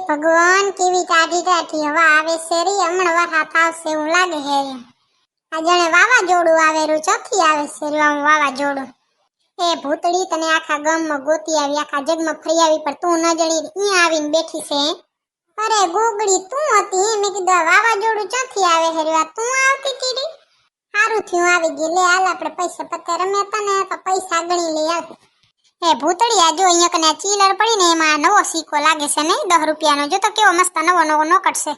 ભગવાન કેવી ટાઢી ટાઢી હવા આવે છે રી હમણાં વરસાદ આવશે એવું લાગે છે આ જાણે વાવાઝોડું આવેલું ચોથી આવે છે રી આમ વાવાઝોડું એ ભૂતડી તને આખા ગામમાં ગોતી આવી આખા જગમાં ફરી આવી પણ તું ન જણી અહીંયા આવીને બેઠી છે અરે ગોગડી તું હતી મેં કીધું વાવાઝોડું ચોથી આવે છે રી તું આવતી હતી રી સારું થયું આવી ગઈ લે હાલ આપણે પૈસા પત્તે રમ્યા હતા ને તો પૈસા ગણી લઈ આવ એ ભૂતડી આ જો અહીંયા કને ચીલર પડીને એમાં નવો સિક્કો લાગે છે ને 10 રૂપિયાનો જો તો કેવો મસ્ત નવો નવો નોકટ છે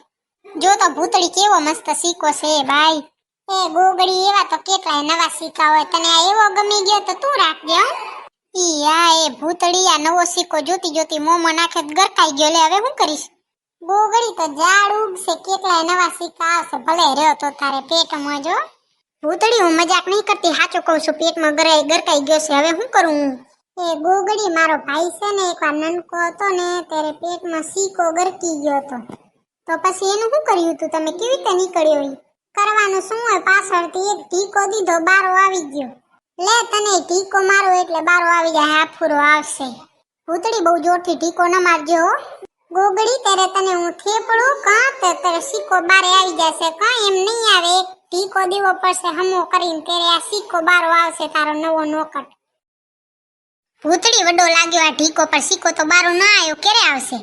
જો તો ભૂતડી કેવો મસ્ત સિક્કો છે ભાઈ એ ગોગડી એવા તો કેટલાય નવા સિક્કા હોય તને આ એવો ગમી ગયો તો તું રાખજે હો ઈ આ એ ભૂતડી આ નવો સિક્કો જોતી જોતી મોંમાં નાખે ગરકાઈ ગયો લે હવે શું કરીશ ગોગડી તો ઝાડ ઉગશે કેટલાય નવા સિક્કા આવશે ભલે રહ્યો તો તારે પેટમાં જો ભૂતડી હું મજાક નહીં કરતી સાચું કહું છું પેટમાં ગરકાઈ ગયો છે હવે શું કરું એ ગોગડી મારો ભાઈ છે ને એકવાર નનકો હતો ને ત્યારે પેટમાં સિક્કો ગરકી ગયો હતો તો પછી એનું શું કર્યું તું તમે કેવી રીતે નીકળ્યો ઈ કરવાનું શું હોય પાછળથી એક ઢીકો દીધો બારો આવી ગયો લે તને ઢીકો મારો એટલે બારો આવી જાય હાફુરો આવશે ભૂતડી બહુ જોરથી ઢીકો ન મારજો ગોગડી ત્યારે તને હું થેપડું કાં ત્યારે સિક્કો બારે આવી જશે કાં એમ નહીં આવે એક ઢીકો દેવો પડશે હમો કરીને ત્યારે આ સિક્કો બારો આવશે તારો નવો નોકટ ભૂતડી વડો લાગ્યો આ ઢીકો પર સિક્કો તો બારો ના આવ્યો ક્યારે આવશે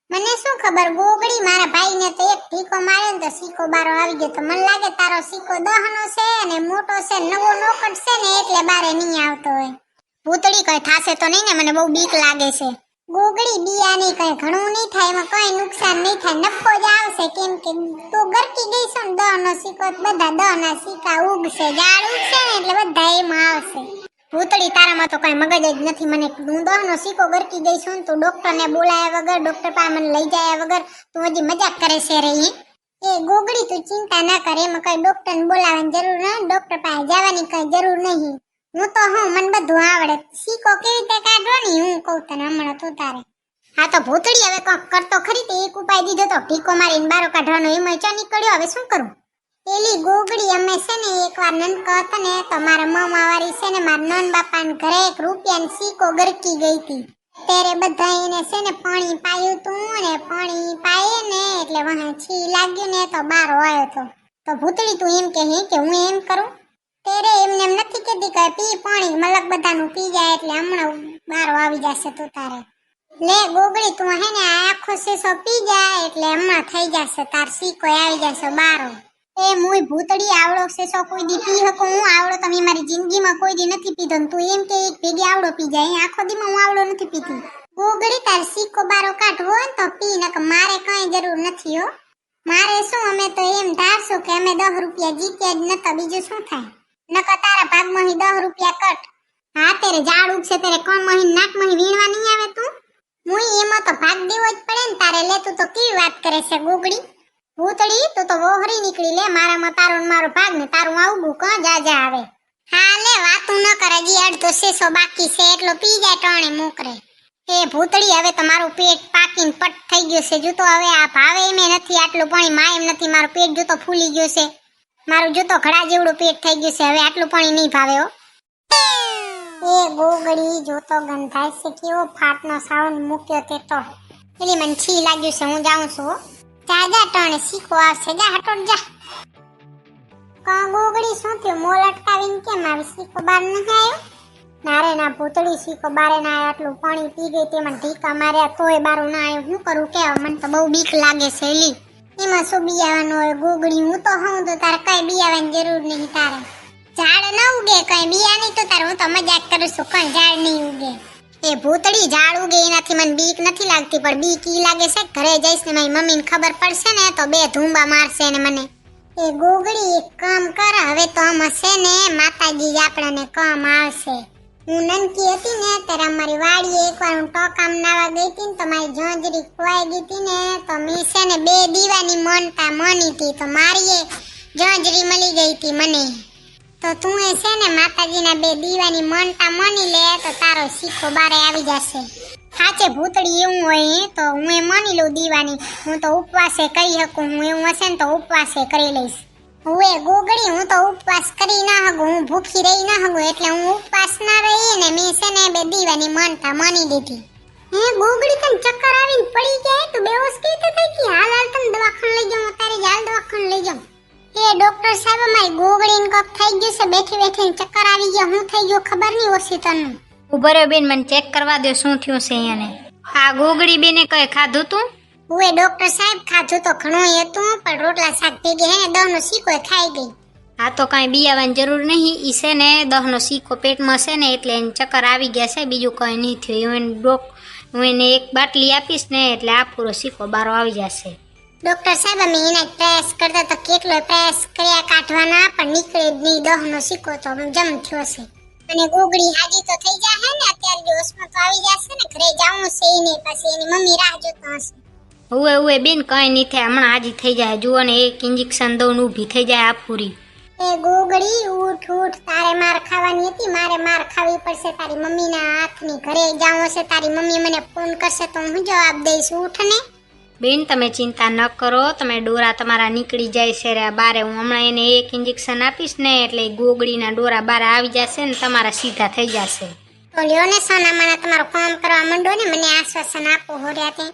મને શું ખબર ગોગડી મારા ભાઈને તો એક ઢીકો માર્યો ને તો સિક્કો બારો આવી ગયો તો મને લાગે તારો સિક્કો 10 નો છે અને મોટો છે નવો નોકટ છે ને એટલે બારે નહીં આવતો હોય ભૂતડી કઈ થાશે તો નહીં ને મને બહુ બીક લાગે છે ગોગડી બિયાની કઈ ઘણું નહીં થાય એમાં કઈ નુકસાન નહીં થાય નફો જ આવશે કેમ કે તું ગરકી ગઈ છો ને 10 નો સિક્કો બધા 10 ના સિક્કા ઉગશે ઝાડ ઉગશે ને એટલે બધા એમાં આવશે ભૂતડી તારામાં તો કઈ મગજ જ નથી મને હું 10 નો સિક્કો ગરકી ગઈ છું તું ડોક્ટરને બોલાયા વગર ડોક્ટર પાસે મને લઈ જાય વગર તું હજી મજાક કરે છે રહી એ ગોગડી તું ચિંતા ના કર એમાં કઈ ડોક્ટરને બોલાવવાની જરૂર ન ડોક્ટર પાસે જવાની કઈ જરૂર નહીં હું તો મને બધું આવડે સિક્કો કેવી રીતે કાઢવો ને હું કહું તને હમણાં તું તારે હા તો ભૂતડી હવે કોક કરતો ખરી તે એક ઉપાય દીધો તો ઢીકો મારીને બારો કાઢવાનો એમાં ચા નીકળ્યો હવે શું કરું પેલી ગોગડી અમે છે ને એકવાર નનકો હતો ને તો મારા મામા વાળી છે ને મારા નન બાપાને ઘરે 1 રૂપિયાનો સિક્કો ગરકી ગઈ હતી ત્યારે બધા એને છે ને પાણી પાયું તું ને પાણી પાયે ને એટલે વહા છી લાગ્યું ને તો બારો આવ્યો તો ભૂતડી તું એમ કે હું એમ કરું ત્યારે એમને એમ નથી કહેતી કે પી પાણી મલક બધાનું પી જાય એટલે હમણાં બારો આવી જશે તું તારે લે ગોગડી તું હે ને આખો શેસો પી જાય એટલે હમણાં થઈ જશે તાર સિક્કો આવી જશે બારો એ મુય ભૂતડી આવડો શેસો કોઈ દી પી હકું હું આવડો તમે મારી જિંદગીમાં કોઈ દી નથી પીધો તું એમ કે એક ભેગી આવડો પી જાય આખો દીમાં હું આવડો નથી પીતી ગોગડી તાર સિક્કો બારો કાઢવો હોય તો પી નક મારે કઈ જરૂર નથી હો મારે શું અમે તો એમ ધારશું કે અમે 10 રૂપિયા જીત્યા જ નતા બીજું શું થાય નકર તારા ભાગમાં 10 રૂપિયા કટ હા તેરે ઝાડ ઉગશે તેરે કોણ મહીન નાક મહી વીણવા નહીં આવે તું મુય એમાં તો ભાગ દેવો જ પડે ને તારે લે તું તો કેવી વાત કરે છે ગોગડી ભૂતડી તું તો વોહરી નીકળી લે મારામાં તારો ને મારો ભાગ ને તારું આવું કાં જા આવે હા લે વાતું ન કરે જી અડધો શેસો બાકી છે એટલો પી જાય ટણે મોકરે એ ભૂતડી હવે તો મારું પેટ પાકીને પટ થઈ ગયું છે જો તો હવે આ ભાવે એમે નથી આટલું પાણી માં એમ નથી મારું પેટ જો તો ફૂલી ગયું છે મારું જો તો ઘડા જેવડું પેટ થઈ ગયું છે હવે આટલું પાણી નહીં ભાવે હો એ ગોગડી જો તો ગંધાય છે કેવો ફાટનો સાઉન્ડ મૂક્યો તે તો એટલે મને છી લાગ્યું છે હું જાઉં છું જા ટણે સિક્કો આવશે જા હટોટ જા કા ગોગડી શું થયું મોલ અટકાવીને કેમ આવી સિક્કો બાર ન આવ્યો નારે ના ભૂતડી સિક્કો બારે ના આવ્યો આટલું પાણી પી ગઈ તેમાં ઢીકા માર્યા તોય બારું ના આવ્યું શું કરું કે મને તો બહુ બીક લાગે છે એલી એમાં શું બિયાવાનું હોય ગોગડી હું તો હું તો તારે કઈ બિયાવાની જરૂર નહીં તારે ઝાડ ન ઉગે કઈ બિયાની તો તારે હું તો મજાક કરું છું કઈ ઝાડ નહીં ઉગે એ ભૂતડી ઝાડ ઉગે એનાથી મને બીક નથી લાગતી પણ બીક ઈ લાગે છે ઘરે જઈશ ને મારી મમ્મીને ખબર પડશે ને તો 2 ધૂંબા મારશે ને મને એ ગોગડી એક કામ કર હવે તો આમ હશે ને માતાજી જ આપણને કામ આવશે હું નનકી હતી ને ત્યારે અમારી વાડીએ એકવાર હું ટોકામ નાવા ગઈ હતી ને તો મારી ઝોંઝરી ખોવાઈ ગઈ હતી ને તો મેં છે ને 2 દીવાની મનતા માની હતી તો મારી ઝોંઝરી મળી ગઈ હતી મને તો તું એ છે ને માતાજીના 2 દીવાની મનતા માની લે તો તારો સિક્કો બારે આવી જશે સાચે ભૂતડી એવું હોય તો હું એ માની લઉં દીવાની હું તો ઉપવાસે કરી શકું હું એવું હશે ને તો ઉપવાસે કરી લઈશ હું એ ગોગડી હું તો ઉપવાસ કરી ના હગું હું ભૂખી રહી ના હગું એટલે હું ઉપવાસ ના રહી ને મેં છે ને 2 દીવાની મનતા માની દીધી હે ગોગડી તને ચક્કર આવીને પડી જાય તું બેહોશ કઈ રીતે થઈ ગયું છે બેઠી બેઠી ચક્કર આવી ગયા હું થઈ ગયો ખબર નહીં ઓછી તને ઉભો રહ્યો બેન, મને ચેક કરવા દો શું થયું છે અહીંયાને. આ ગોગડી બેને કઈ ખાધું તું? હું ડોક્ટર સાહેબ ખાધું તો ઘણું હતું પણ રોટલા શાક ભેગી હે ને દહનો શીકો ખાઈ ગઈ. આ તો કાંઈ બિયાવાની જરૂર નહીં, ઈ છે ને દહનો શીકો પેટમાં છે ને એટલે એને ચક્કર આવી ગયા છે, બીજું કંઈ નહીં થયું. હું એને એક બાટલી આપીશ ને એટલે આ પૂરો શીકો બારો આવી જશે. ડોક્ટર સાહેબ અમે એના પ્રયાસ કરતા તો કેટલો પ્રયાસ કર્યા કાઢવાના પણ નીકળે જ નહીં દહનો શીકો તો જમ થયો છે. અને ગોગડી હાજી તો થઈ જાય ને અત્યારે દિવસમાં તો આવી જશે ને ઘરે જવું છે એને પછી એની મમ્મી રાહ જોતા હશે. ઉવે બેન કંઈ નહીં થાય, હમણાં હાજી થઈ જાય. જુઓ ને એક ઇન્જેક્શન દઉં ઊભી થઈ જાય આ પૂરી. એ ગોગડી ઉઠ તારે માર ખાવાની હતી, મારે માર ખાવી પડશે તારી મમ્મીના હાથની. ઘરે જવું હશે તારી મમ્મી મને ફોન કરશે તો હું જવાબ દઈશ. ઉઠ ને બેન તમે ચિંતા ન કરો, તમે ડોરા તમારા નીકળી જાય છે રે બારે. હું હમણાં એને એક ઇન્જેક્શન આપીશ ને એટલે ગોગડીના ડોરા બારે આવી જશે ને તમારા સીધા થઈ જશે. તો લ્યો ને સોના માના તમારું કામ કરવા માંડો ને મને આશ્વાસન આપો હોર્યા તે.